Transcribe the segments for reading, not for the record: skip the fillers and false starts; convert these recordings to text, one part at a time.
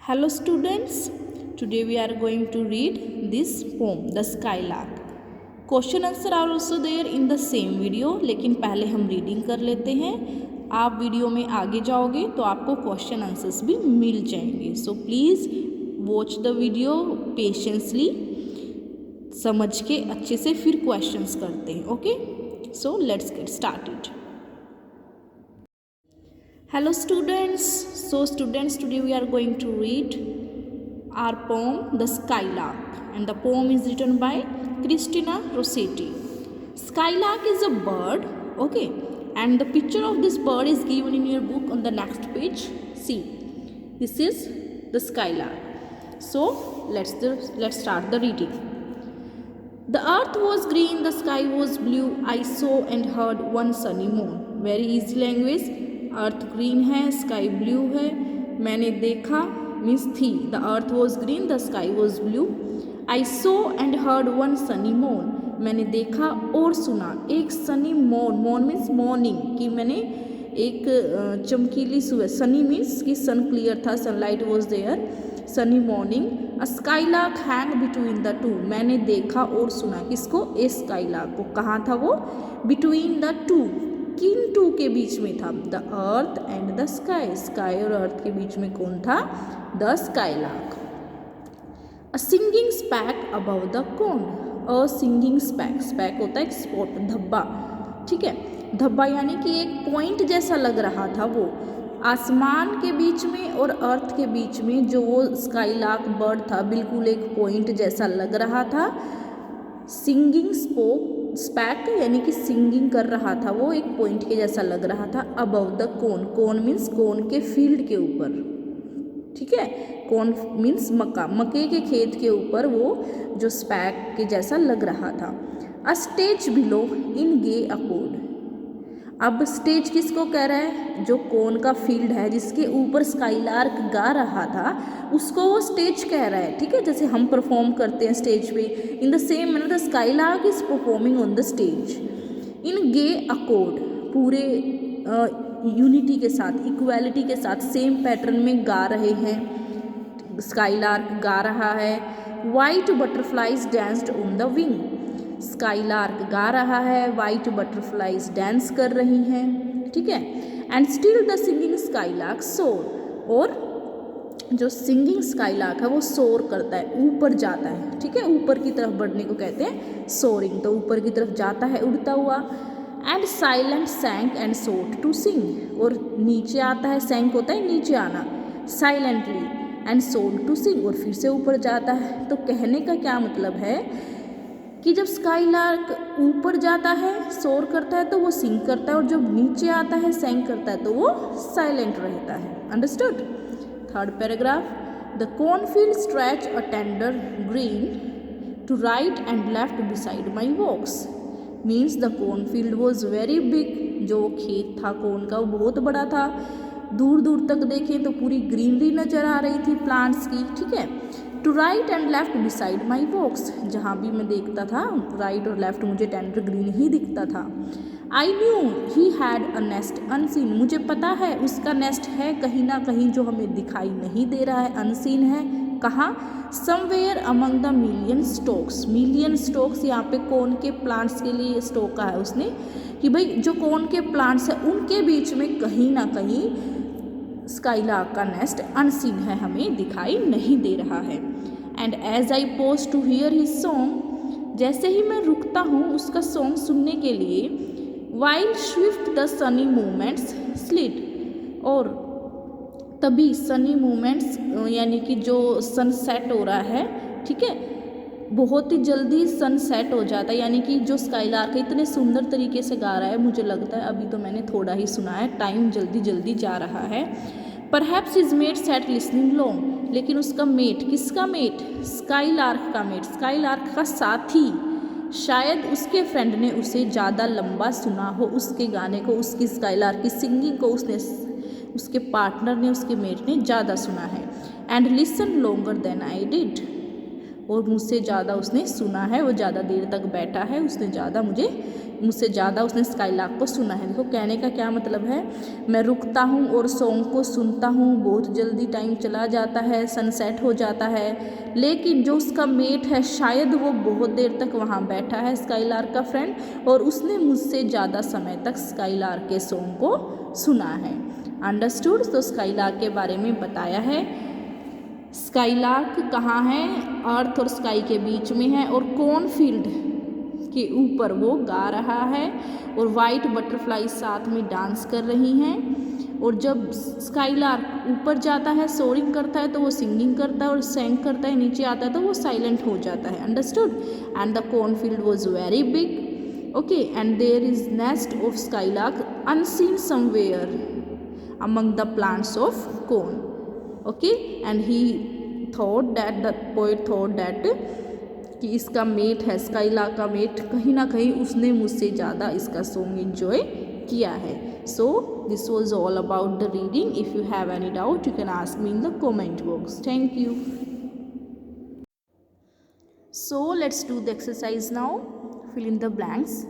Hello students, today we are going to read this poem, The Skylark. Question answer are also there in the same video, लेकिन पहले हम reading कर लेते हैं. आप video में आगे जाओगे तो आपको क्वेश्चन आंसर्स भी मिल जाएंगे. So please watch the video patiently, समझ के अच्छे से फिर क्वेश्चंस करते हैं. Okay, so let's get started. Hello students. So students, today we are going to read our poem The Skylark, and the poem is written by Christina Rossetti. Skylark is a bird, okay, and the picture of this bird is given in your book on the next page. See, this is the skylark. So let's start the reading. The earth was green, the sky was blue. I saw and heard one sunny moon. Very easy language. Earth green है, sky blue है. मैंने देखा means थी. The earth was green, the sky was blue. I saw and heard one sunny morn. मैंने देखा और सुना एक sunny morn. Morn means morning, कि मैंने एक चमकीली सुबह. सनी मीन्स कि सन क्लियर था, sunlight was there. Sunny morning. A skylark hang between the two. मैंने देखा और सुना किसको? ए स्काईलार्क को. कहाँ था वो? Between the two. किन टू के बीच में था? The earth and the sky. Sky और अर्थ के बीच में कौन था? The skylark. A singing speck above the corn. A singing speck. Speck होता है एक स्पॉट, धब्बा. ठीक है, धब्बा यानी कि एक पॉइंट जैसा लग रहा था वो. आसमान के बीच में और अर्थ के बीच में जो वो स्काईलार्क बर्ड था, बिल्कुल एक पॉइंट जैसा लग रहा था. सिंगिंग स्पैक यानी कि सिंगिंग कर रहा था वो, एक पॉइंट के जैसा लग रहा था. Above the cone. Cone means cone के फील्ड के ऊपर. ठीक है, कोन मीन्स मक्का. मक्के के खेत के ऊपर वो जो स्पैक के जैसा लग रहा था. A stage below in gay accord. अब स्टेज किसको कह रहा है? जो कोन का फील्ड है जिसके ऊपर स्काईलार्क गा रहा था, उसको वो स्टेज कह रहा है. ठीक है, जैसे हम परफॉर्म करते हैं स्टेज पे, in the same manner the skylark is performing on the stage. In gay accord, पूरे यूनिटी के साथ, इक्वालिटी के साथ, सेम पैटर्न में गा रहे हैं. स्काईलार्क गा रहा है. White butterflies danced on the wing. Skylark गा रहा है, वाइट बटरफ्लाइज डांस कर रही हैं. ठीक है, and still the singing skylark सोर. और जो सिंगिंग स्काईलार्क है वो सोर करता है, ऊपर जाता है. ठीक है, ऊपर की तरफ बढ़ने को कहते हैं सोरिंग. तो ऊपर की तरफ जाता है उड़ता हुआ. And silent sank and soared to sing. और नीचे आता है, सैंक होता है नीचे आना, silently. And soared to sing, और फिर से ऊपर जाता है. तो कहने का क्या मतलब है कि जब स्काईलार्क ऊपर जाता है, सोर करता है, तो वो सिंग करता है, और जब नीचे आता है, सैंग करता है, तो वो साइलेंट रहता है. Understood? Third paragraph. The cornfield stretch a tender green to right and left beside my walks. Means the cornfield was very big. जो खेत था कॉर्न का वो बहुत बड़ा था. दूर दूर तक देखें तो पूरी ग्रीनरी नज़र आ रही थी प्लांट्स की. ठीक है, to right and left beside my walks. जहाँ भी मैं देखता था, राइट और लेफ्ट मुझे टेंडर ग्रीन ही दिखता था. I knew he had a nest unseen. मुझे पता है उसका नेस्ट है कहीं ना कहीं जो हमें दिखाई नहीं दे रहा है, अनसीन है. कहाँ? Somewhere among the million Stokes. Million Stokes यहाँ पे कौन के प्लांट्स के लिए स्टोक का है उसने, कि भाई जो कौन के प्लांट्स है उनके बीच में कहीं ना कहीं स्काईलार्क का नेस्ट अनसीन है, हमें दिखाई नहीं दे रहा है. And as I paused to hear his song. जैसे ही मैं रुकता हूँ उसका सॉन्ग सुनने के लिए. While Swift the Sunny movements slid. और तभी सनी मूवमेंट्स यानी कि जो सनसेट हो रहा है, ठीक है, बहुत ही जल्दी सनसेट हो जाता है. यानी कि जो स्काईलार्क इतने सुंदर तरीके से गा रहा है, मुझे लगता है अभी तो मैंने थोड़ा ही सुना है, टाइम जल्दी जल्दी जा रहा है. Perhaps his mate sat listening long. लेकिन उसका मेट, किसका मेट? स्काईलार्क का मेट, स्काईलार्क का साथी. शायद उसके फ्रेंड ने उसे ज़्यादा लंबा सुना हो, उसके गाने को, उसकी स्काईलार्क की सिंगिंग को उसने, उसके पार्टनर ने, उसके मेट ने ज़्यादा सुना है. And listen longer than I did. और मुझसे ज़्यादा उसने सुना है, वो ज़्यादा देर तक बैठा है, उसने ज़्यादा मुझे मुझसे ज़्यादा उसने स्काईलार्क को सुना है। देखो कहने का क्या मतलब है, मैं रुकता हूँ और सॉन्ग को सुनता हूँ, बहुत जल्दी टाइम चला जाता है, सनसेट हो जाता है, लेकिन जो उसका मेट है शायद वो बहुत देर तक वहाँ बैठा है, स्काईलार्क का फ्रेंड, और उसने मुझसे ज़्यादा समय तक स्काईलार्क के सॉन्ग को सुना है। अंडरस्टूड। तो स्काईलार्क के बारे में बताया है। स्काईलार्क कहाँ है, अर्थ और स्काई के बीच में है और कॉर्नफील्ड के ऊपर वो गा रहा है और वाइट बटरफ्लाई साथ में डांस कर रही हैं। और जब स्काईलार्क ऊपर जाता है, सोरिंग करता है, तो वो सिंगिंग करता है, और सैंग करता है, नीचे आता है तो वो साइलेंट हो जाता है। Understood. And the cornfield was very big, okay, and there is nest of skylark unseen somewhere among the plants of corn, okay, and he thought that the poet thought that कि इसका met है, skylark का met, कहीं ना कहीं उसने मुझसे ज़्यादा इसका सॉन्ग एंजॉय किया है। So this was all about the reading. If you have any doubt you can ask me in the comment box. Thank you. So let's do the exercise now. Fill in the blanks.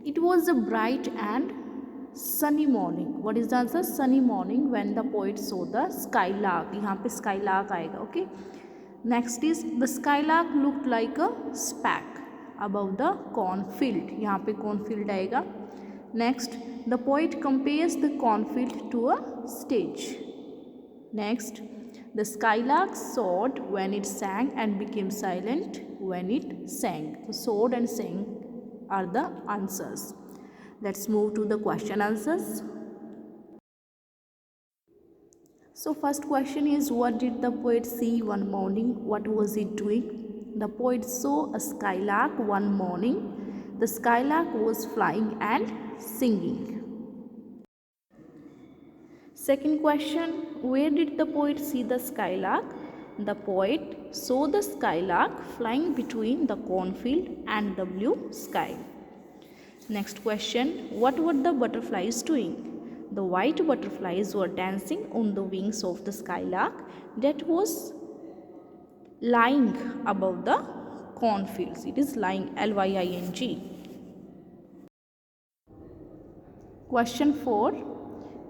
It was a bright and sunny morning. What is the answer? Sunny morning when the poet saw the skylark. यहाँ पे skylark आएगा, okay. Next is the skylark looked like a speck above the cornfield. यहाँ पे cornfield आएगा. Next, the poet compares the cornfield to a stage. Next, the skylark soared when it sang and became silent when it sang. So soared and sang are the answers. Let's move to the question answers. So first question is, what did the poet see one morning? What was he doing? The poet saw a skylark one morning. The skylark was flying and singing. Second question, where did the poet see the skylark? The poet saw the skylark flying between the cornfield and the blue sky. Next question, what were the butterflies doing? The white butterflies were dancing on the wings of the skylark that was lying above the cornfields. It is lying, L-Y-I-N-G. Question 4,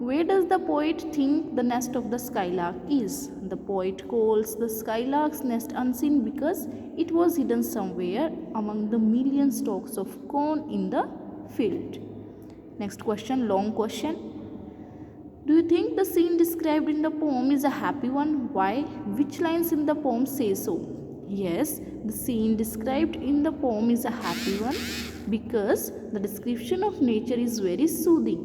where does the poet think the nest of the skylark is? The poet calls the skylark's nest unseen because it was hidden somewhere among the million stalks of corn in the field. Next question, long question. Do you think the scene described in the poem is a happy one? Why? Which lines in the poem say so? Yes, the scene described in the poem is a happy one because the description of nature is very soothing.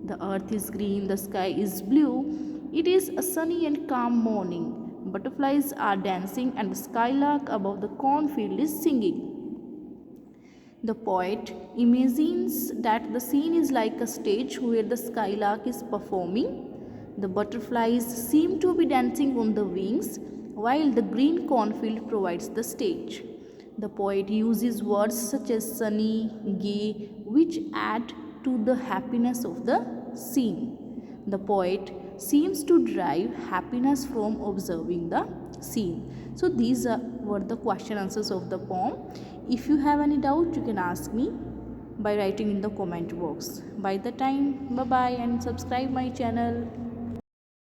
The earth is green, the sky is blue. It is a sunny and calm morning. Butterflies are dancing and the skylark above the cornfield is singing. The poet imagines that the scene is like a stage where the skylark is performing. The butterflies seem to be dancing on the wings, while the green cornfield provides the stage. The poet uses words such as sunny, gay, which add to the happiness of the scene. The poet seems to derive happiness from observing the scene. So these were the question answers of the poem. If you have any doubt, you can ask me by writing in the comment box. By the time, bye bye and subscribe my channel.